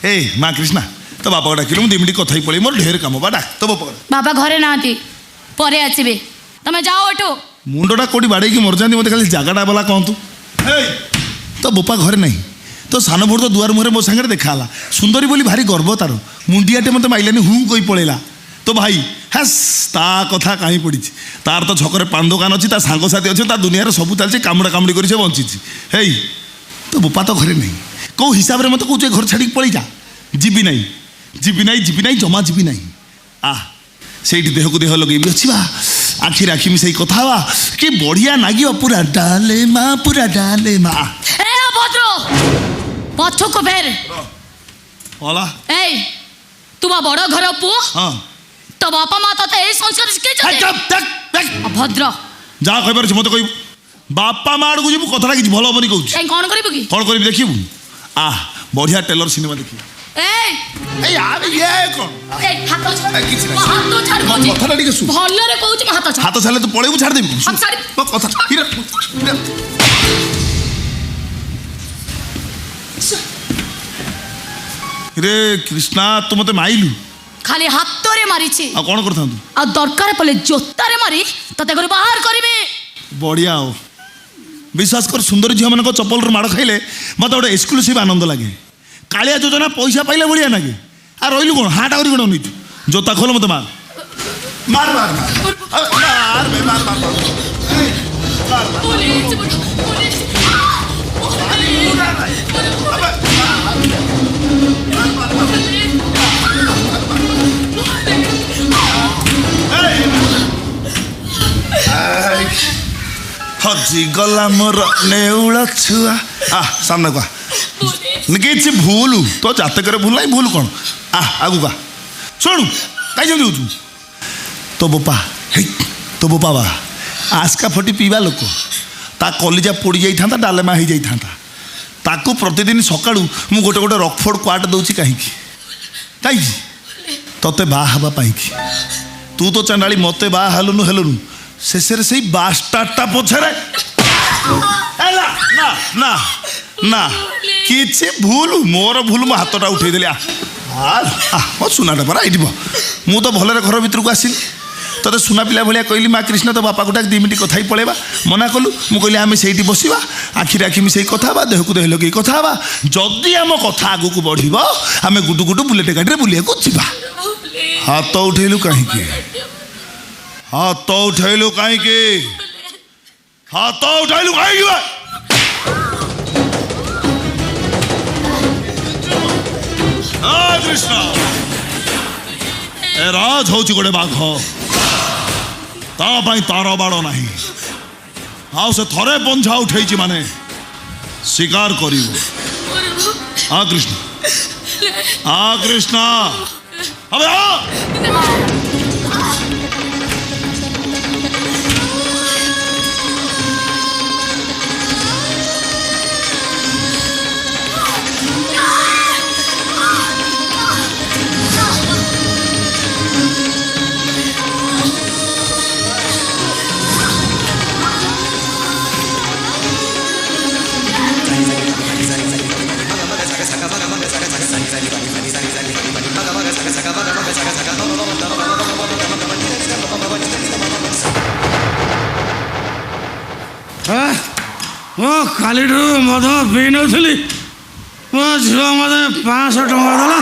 ए माँ कृष्णा तो बापा को डाकिलु 2 मिनिट कथा पड़े मोर ढेर काम बा डाक तो बाबा घरे नांती परे आसीबे तमे जाओ ओटो मुंडटा कोडी बाड़े की मर जांदी मते खाली जागाटा बोला कहतु तो बोपा घरे नहीं तो सान भोर तो दुआर मुहरे मो संगे देखाला सुंदरी बोली भारी गर्व तार मुंडियाटे मत माइलानी हूँ कही पड़ेगा तो भाई हेस ता कथा कहीं पड़ी तार तो छकरे पान दुकान अच्छी सांगसाथी अच्छे दुनिया सब चलती कामुड़ा कामुड़ी कर बंची हे तो बोपा तो घरे नहीं कौ हिसाब से मत कहे घर छाड़ी पलि जा जीवी नहीं जमा जीवी नहीं से देह को देह लगे अच्छी बा आखिर आखि मिसाई कथा बा कि बढ़िया नागियो पूरा डाले माँ पछु को फेर ए तू बड़ घर पु हाँ तो बापा माँ तो ए संस्कार शिखे अभद्र जा कह पार मत कह बापा माँ आड़क जीव कथा कि भल हबनी कहूँ कौन करिबु कि कौन कर देखिबू बढ़िया टेलर सिनेमा देखिए हाथ छाड़े तू पड़े छाड़ देवी रे कृष्णा तू मत माइलु खाली हाथ रे मारी कौन कर दरकार पड़े जोता रे मारी तते घर बाहर करिवे बढ़िया हो विश्वास कर सुंदर झील मान चपल माड़ खाइले मत गोटे एक्सक्लूसिव आनंद लगे कालिया योजना पैसा पाइले भाया लगे आ रही कौन हाँ टावर कौन नहीं जोता खोल मत मार मार मार मार मार मार हजी गला मोर नेउला छुआ सामने का किसी भूल तो जातक भूल ना भूल कौन आगु का शुणु कहीं तो बोपा तो बोपा बा आस्का फटी पीवा लोक ता कलिजा पोड़ी जाता डालेमा हो जाता ताकू प्रतिदिन सकाळू मु गोटे गोटे रकफोर्ड क्वाट दूसरी कहीं तोते बाहवा पाई तू तो चंडाली मते बा हेलुनु हेलुनु शेष से बास्टार्टा पछरे ना ना ना किसी भूल मोर भूल मो हाथटा उठेदेली मो सुनाटा परा ये मु तो भलरे घर भीतर को आसिली तोते सुना पिला भाया कहली माँ कृष्ण तो बापा को डाक 2 मिनिट कथा पलैबा मना कलु मु कहली आम से बसवा आखिर आखि मिसाई कथा बा देह को देह लगे कथा बा जदि आम कथा आगू को बढ़िबो आम गुडु गुडु बुलेट गाड़ी बुलिया को जीवा हाथ उठेलु कहीं हाथ उठेलु कहीं हाथ उठेलु कहीं कृष्ण ए राज हूँ गोटे बाघ तार बाड़ ना आ से थरे पंझा उठे माने शिकार कर कृष्ण काली मद पी नी मो झील मत 500 टଙ୍କା देला